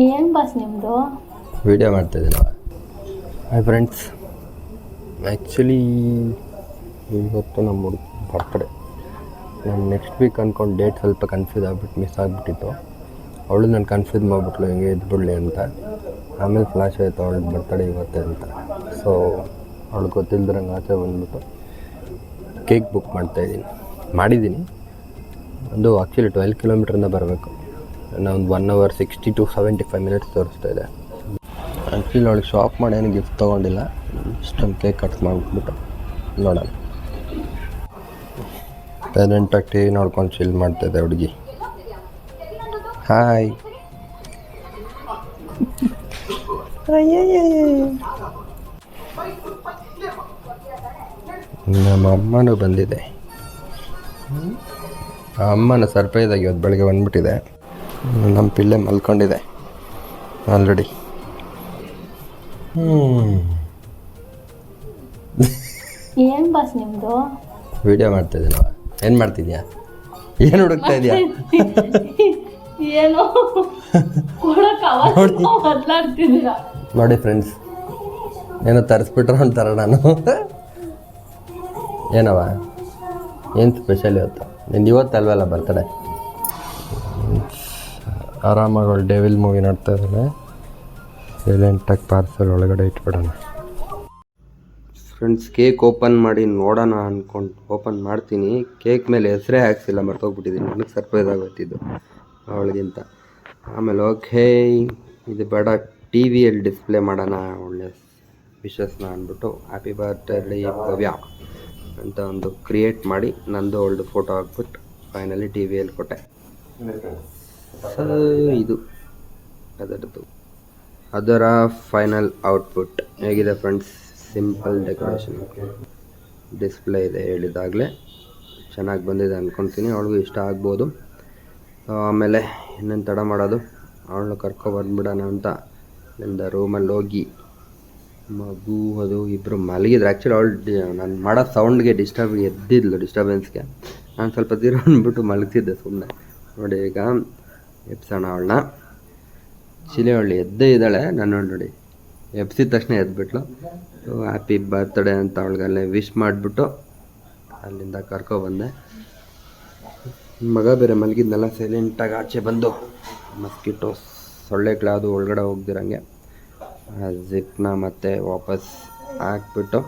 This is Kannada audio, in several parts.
ಏನು ಬಾಸ್ ನಿಮ್ಮದು? ವೀಡಿಯೋ ಮಾಡ್ತಾಯಿದ್ದೀನವ. ಹಾಯ್ ಫ್ರೆಂಡ್ಸ್, ಆ್ಯಕ್ಚುಲಿ ಇವತ್ತು ನಮ್ಮ ಹುಡುಗ ಬರ್ತ್ಡೇ. ನಾನು ನೆಕ್ಸ್ಟ್ ವೀಕ್ ಅಂದ್ಕೊಂಡು ಡೇಟ್ ಸ್ವಲ್ಪ ಕನ್ಫ್ಯೂಸ್ ಆಗಿಬಿಟ್ಟು ಮಿಸ್ ಆಗಿಬಿಟ್ಟಿತ್ತು. ಅವಳು ನಾನು ಕನ್ಫ್ಯೂಸ್ ಮಾಡಿಬಿಟ್ಲು ಹಿಂಗೆ ಇದ್ಬಿಡ್ಲಿ ಅಂತ. ಆಮೇಲೆ ಫ್ಲ್ಯಾಶ್ ಆಯಿತು ಅವಳು ಬರ್ತ್ಡೇ ಇವತ್ತೇ ಅಂತ. ಸೊ ಅವಳು ಗೊತ್ತಿಲ್ದಿರಂಗೆ ಆಚೆ ಬಂದುಬಿಟ್ಟು ಕೇಕ್ ಬುಕ್ ಮಾಡಿದ್ದೀನಿ. ಅದು ಆ್ಯಕ್ಚುಲಿ 12 ಕಿಲೋಮೀಟ್ರಿಂದ ಬರಬೇಕು. ನಾನು 1 hour 60 to 75 minutes ತೋರಿಸ್ತಾ ಇದೆ. ಆ್ಯಕ್ಚುಲಿ ಅವಳಿಗೆ ಶಾಪ್ ಮಾಡಿ ಏನು ಗಿಫ್ಟ್ ತೊಗೊಂಡಿಲ್ಲ, ಇಷ್ಟೊಂದು ಕೇಕ್ ಕಟ್ ಮಾಡಿಬಿಟ್ಬಿಟ್ಟು ನೋಡೋಣ. ಪೇರೆಂಟಾಗಿ ಟಿ ವಿ ನೋಡ್ಕೊಂಡು ಚಿಲ್ ಮಾಡ್ತಾಯಿದ್ದೆ ಹುಡುಗಿ. ಹಾಯ್. ನಮ್ಮ ಅಮ್ಮನೂ ಬಂದಿದೆ. ಆ ಅಮ್ಮನ ಸರ್ಪ್ರೈಸಾಗಿ ಇವತ್ತು ಬೆಳಗ್ಗೆ ಬಂದುಬಿಟ್ಟಿದೆ. ನಮ್ಮ ಪಿಲ್ಲೆ ಮಲ್ಕೊಂಡಿದೆ ಆಲ್ರೆಡಿ. ಏನು ಬಾಸ್ ನಿಮ್ಮದು? ವೀಡಿಯೋ ಮಾಡ್ತಾಯಿದ್ದೀನವ. ಏನು ಮಾಡ್ತಿದ್ಯಾ? ಏನು ಹುಡುಕ್ತಾ ಇದೆಯಾ? ಏನೋ ಬದಲಾಡ್ತಿದ್ದೀರಾ ನೋಡಿ ಫ್ರೆಂಡ್ಸ್, ಏನೋ ತರಿಸ್ಬಿಟ್ರೆ ಅಂತಾರ ನಾನು. ಏನವ, ಏನು ಸ್ಪೆಷಲ್ ಇವತ್ತು? ನಿಂದು ಇವತ್ತಲ್ವಲ್ಲ ಬರ್ತಡೇ? ಆರಾಮಾಗಿ ಅವಳು ಡೆವಿಲ್ ಮೂವಿ ನೋಡ್ತಾ ಇದ್ದಾಳೆ. ಸೈಲೆಂಟಾಗಿ ಪಾರ್ಸಲ್ ಒಳಗಡೆ ಇಟ್ಬಿಡೋಣ. ಫ್ರೆಂಡ್ಸ್, ಕೇಕ್ ಓಪನ್ ಮಾಡಿ ನೋಡೋಣ ಅಂದ್ಕೊಂಡು ಓಪನ್ ಮಾಡ್ತೀನಿ. ಕೇಕ್ ಮೇಲೆ ಹೆಸರೇ ಹಾಕ್ಸಿಲ್ಲ, ಮರ್ತೋಗ್ಬಿಟ್ಟಿದ್ದೀನಿ. ನನಗೆ ಸರ್ಪ್ರೈಸ್ ಆಗೋಯ್ತಿದ್ದು ಅವಳಿಗಿಂತ. ಆಮೇಲೆ ಓಕೆ, ಇದು ಬೇಡ, ಟಿ ವಿಯಲ್ಲಿ ಡಿಸ್ಪ್ಲೇ ಮಾಡೋಣ ಒಳ್ಳೆ ವಿಶಸ್ನ ಅಂದ್ಬಿಟ್ಟು ಹ್ಯಾಪಿ ಬರ್ತ್ಡೇ ಭವ್ಯ ಅಂತ ಒಂದು ಕ್ರಿಯೇಟ್ ಮಾಡಿ ನಂದು ಅವಳದು ಫೋಟೋ ಹಾಕ್ಬಿಟ್ಟು ಫೈನಲಿ ಟಿ ವಿಯಲ್ಲಿ ಕೊಟ್ಟೆ. ಸೊ ಇದು ಅದರ ಫೈನಲ್ ಔಟ್ಪುಟ್ ಹೇಗಿದೆ ಫ್ರೆಂಡ್ಸ್? ಸಿಂಪಲ್ ಡೆಕೋರೇಷನ್, ಡಿಸ್ಪ್ಲೇ ಇದೆ ಹೇಳಿದಾಗಲೇ. ಚೆನ್ನಾಗಿ ಬಂದಿದೆ ಅಂದ್ಕೊತೀನಿ. ಅವಳಿಗೂ ಇಷ್ಟ ಆಗ್ಬೋದು. ಆಮೇಲೆ ಇನ್ನೇನು ತಡ ಮಾಡೋದು, ಅವಳನ್ನ ಕರ್ಕೊಬಂದ್ಬಿಡೋಣ ಅಂತ ನಿಂದ ರೂಮಲ್ಲಿ ಹೋಗಿ ಮಗು ಅದು ಇಬ್ಬರು ಮಲಗಿದ್ರು. ಆ್ಯಕ್ಚುಲಿ ಅವಳು ನಾನು ಮಾಡೋ ಸೌಂಡ್ಗೆ ಡಿಸ್ಟರ್ಬೆನ್ಸ್ಗೆ ನಾನು ಸ್ವಲ್ಪ ದೂರ ಅಂದ್ಬಿಟ್ಟು ಮಲಗ್ತಿದ್ದೆ ಸುಮ್ಮನೆ. ನೋಡಿ ಈಗ ಎಬ್ಸೋಣ ಅವಳನ್ನ. ಚಿಲಿಹಳ್ಳಿ ಎದ್ದೇ ಇದ್ದಾಳೆ. ನಾನು ನೋಡಿ ಎಬ್ಸಿದ ತಕ್ಷಣ ಎದ್ಬಿಟ್ಲು. ಹ್ಯಾಪಿ ಬರ್ತ್ಡೇ ಅಂತ ಅವಳಿಗಲ್ಲೇ ವಿಶ್ ಮಾಡಿಬಿಟ್ಟು ಅಲ್ಲಿಂದ ಕರ್ಕೊಬಂದೆ. ಮಗ ಬೇರೆ ಮಲಗಿದ್ನಲ್ಲ, ಸೈಲೆಂಟಾಗಿ ಆಚೆ ಬಂದು ಮಸ್ಕಿಟೋ ಸೊಳ್ಳೆಗಳು ಅದು ಒಳಗಡೆ ಹೋಗ್ದಿರಂಗೆ ಜಿಪ್ನ ಮತ್ತೆ ವಾಪಸ್ ಹಾಕ್ಬಿಟ್ಟು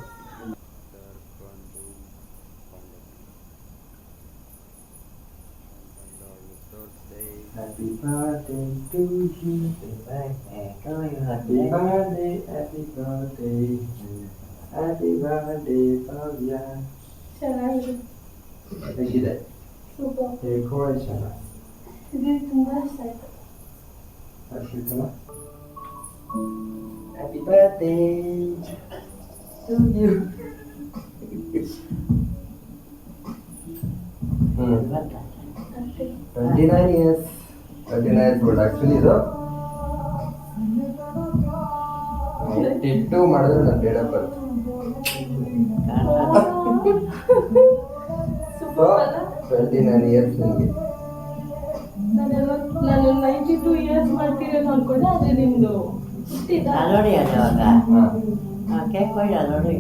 ಹೇಗಿದೆ ಡೆಕೋರೇಷನ್? ತುಂಬ ಇಷ್ಟ ಆಯಿತು. Happy birthday to you. 29 years. 29 years old. Actually, ಇದು 82 ಮಾಡಿದ್ರೆ ನನ್ನ date of birth. So 29 years ನಿಮಗೆ. ನಾನು 92 years ಮಾಡ್ತೀರೇನೋ ಅನ್ಕೊಂಡೆ, ಆದರೆ ನಿಮ್ಮದು ನೋಡಿ ಅವಾಗ ಕೇಕ್ ಕೊಯ್ಯ ನೋಡಿ.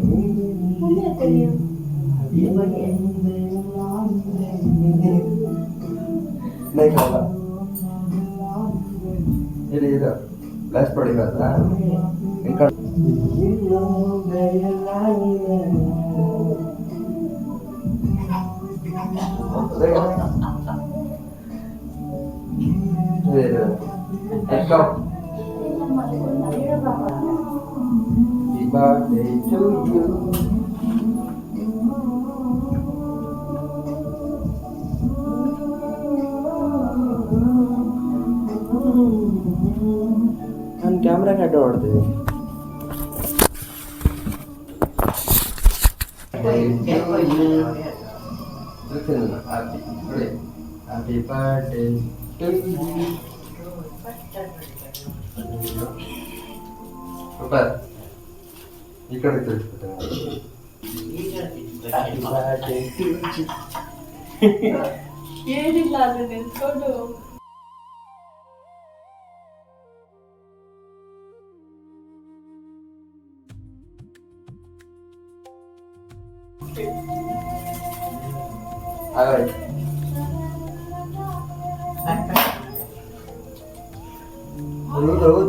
ಇದು ಗ್ಲಾಸ್ ಪಡಿಕಾದ Happy birthday to you. ನಾನು ಕ್ಯಾಮ್ರಾಗೆ ಅಡ್ಡ ಹೊಡ್ತೀವಿ. Happy birthday to you. Super. ಈ ಕಡೆ ತಿಳಿಸ್ಬಿಟ್ಟೆ. ಏನಿಲ್ಲ ಅದು ನಿಂತ್ಕೊಂಡು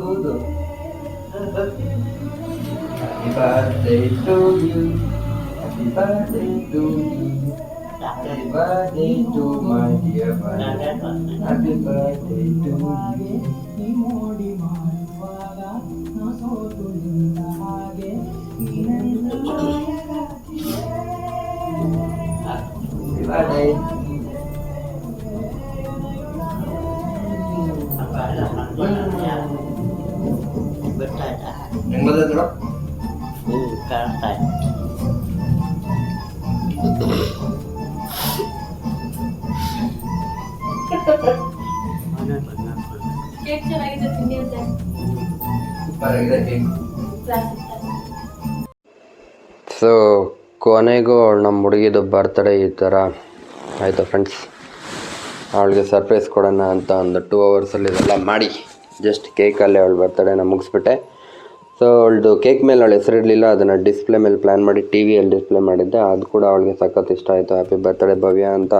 ಹೌದು. Happy birthday to you. Happy birthday to you. Happy birthday to my dear brother. Happy birthday to you. Happy birthday. Yang mana tu? ಕಾಣ್ತಾ ಕೇಕ್ ಚೆನ್ನಾಗಿದೆ ತಿಂಡಿ ಅಂತ ಸೂಪರ್ ಆಗಿದೆ ಕೇಕ್. ಪ್ಲಾಸ್ಟಿಕ್ ಸೊ ಕೊನೆಗೂ ನಮ್ಮ ಹುಡುಗಿದು ಬರ್ತ್ಡೇ ಈ ಥರ ಆಯಿತು ಫ್ರೆಂಡ್ಸ್. ಅವಳಿಗೆ ಸರ್ಪ್ರೈಸ್ ಕೊಡೋಣ ಅಂತ ಒಂದು 2 ಅವರ್ಸಲ್ಲಿ ಇದೆಲ್ಲ ಮಾಡಿ ಜಸ್ಟ್ ಕೇಕಲ್ಲೇ ಅವಳು ಬರ್ತಡೇನ ಮುಗಿಸ್ಬಿಟ್ಟೆ. ಸೊ ಅವಳದು ಕೇಕ್ ಮೇಲೆ ಅವಳು ಹೆಸರಿರಲಿಲ್ಲ, ಅದನ್ನು ಡಿಸ್ಪ್ಲೇ ಮೇಲೆ ಪ್ಲ್ಯಾನ್ ಮಾಡಿ ಟಿ ವಿಯಲ್ಲಿ ಡಿಸ್ಪ್ಲೇ ಮಾಡಿದ್ದೆ. ಅದು ಕೂಡ ಅವಳಿಗೆ ಸಖತ್ ಇಷ್ಟ ಆಯಿತು. ಹ್ಯಾಪಿ ಬರ್ತ್ಡೇ ಭವ್ಯ ಅಂತ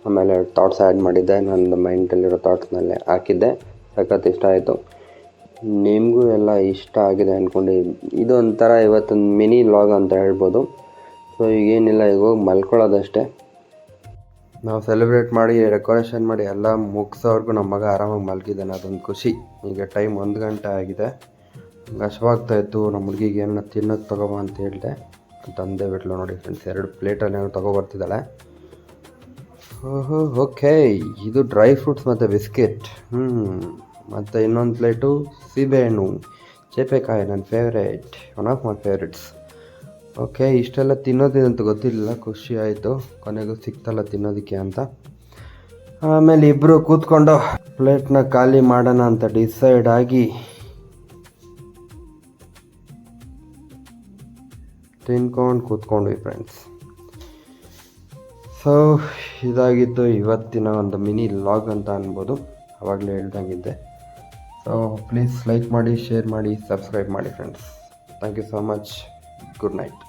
ಆಮೇಲೆ ಥಾಟ್ಸ್ ಆ್ಯಡ್ ಮಾಡಿದ್ದೆ, ನನ್ನ ಮೈಂಡಲ್ಲಿರೋ ಥಾಟ್ಸ್ನಲ್ಲೇ ಹಾಕಿದ್ದೆ. ಸಖತ್ ಇಷ್ಟ ಆಯಿತು. ನಿಮಗೂ ಎಲ್ಲ ಇಷ್ಟ ಆಗಿದೆ ಅಂದ್ಕೊಂಡು ಇದು ಒಂಥರ ಇವತ್ತೊಂದು ಮಿನಿ ವ್ಲಾಗ್ ಅಂತ ಹೇಳ್ಬೋದು. ಸೊ ಈಗೇನಿಲ್ಲ, ಈಗ ಹೋಗಿ ಮಲ್ಕೊಳ್ಳೋದಷ್ಟೇ. ನಾವು ಸೆಲೆಬ್ರೇಟ್ ಮಾಡಿ ಡೆಕೋರೇಷನ್ ಮಾಡಿ ಎಲ್ಲ ಮುಗಿಸೋವರೆಗೂ ನಮ್ಮ ಮಗ ಆರಾಮಾಗಿ ಮಲಗಿದ್ದಾನೆ, ಅದೊಂದು ಖುಷಿ. ಈಗ ಟೈಮ್ 1 ಗಂಟೆ ಆಗಿದೆ. ಹಶ್ವಾಗ್ತಾಯಿತ್ತು, ನಮ್ಮ ಹುಡುಗಿಗೆ ಏನನ್ನ ತಿನ್ನೋದು ತೊಗೊಬ ಅಂತ ಹೇಳಿದೆ. ತಂದೆ ಬಿಟ್ಲು ನೋಡಿ ಫ್ರೆಂಡ್ಸ್, 2 ಪ್ಲೇಟಲ್ಲಿ ಏನೋ ತೊಗೊಬರ್ತಿದ್ದಾಳೆ. ಓಹೋ ಓಕೆ, ಇದು ಡ್ರೈ ಫ್ರೂಟ್ಸ್ ಮತ್ತು ಬಿಸ್ಕೆಟ್. ಮತ್ತು ಇನ್ನೊಂದು ಪ್ಲೇಟು ಸೀಬೆಹಣ್ಣು, ಚೇಪೆಕಾಯಿ, ನನ್ನ favourite, one of my favourites. Okay, ಇಷ್ಟೆಲ್ಲ ತಿನ್ನೋದೇನಂತ ಗೊತ್ತಿರಲಿಲ್ಲ, ಖುಷಿ ಆಯಿತು ಕೊನೆಗೂ ಸಿಕ್ತಲ್ಲ ತಿನ್ನೋದಕ್ಕೆ ಅಂತ. ಆಮೇಲೆ ಇಬ್ಬರು ಕೂತ್ಕೊಂಡು ಪ್ಲೇಟ್ನ ಖಾಲಿ ಮಾಡೋಣ ಅಂತ ಡಿಸೈಡ್ ಆಗಿ ತಿನ್ಕೊಂಡು ಕೂತ್ಕೊಂಡ್ವಿ ಫ್ರೆಂಡ್ಸ್. ಸೊ ಇದಾಗಿತ್ತು ಇವತ್ತಿನ ಒಂದು ಮಿನಿ ವ್ಲಾಗ್ ಅಂತ ಅನ್ಬೋದು, ಆವಾಗಲೇ ಹೇಳ್ದಂಗಿದ್ದೆ. ಸೊ ಪ್ಲೀಸ್ ಲೈಕ್ ಮಾಡಿ, ಶೇರ್ ಮಾಡಿ, ಸಬ್ಸ್ಕ್ರೈಬ್ ಮಾಡಿ friends. Thank you so much. Good night.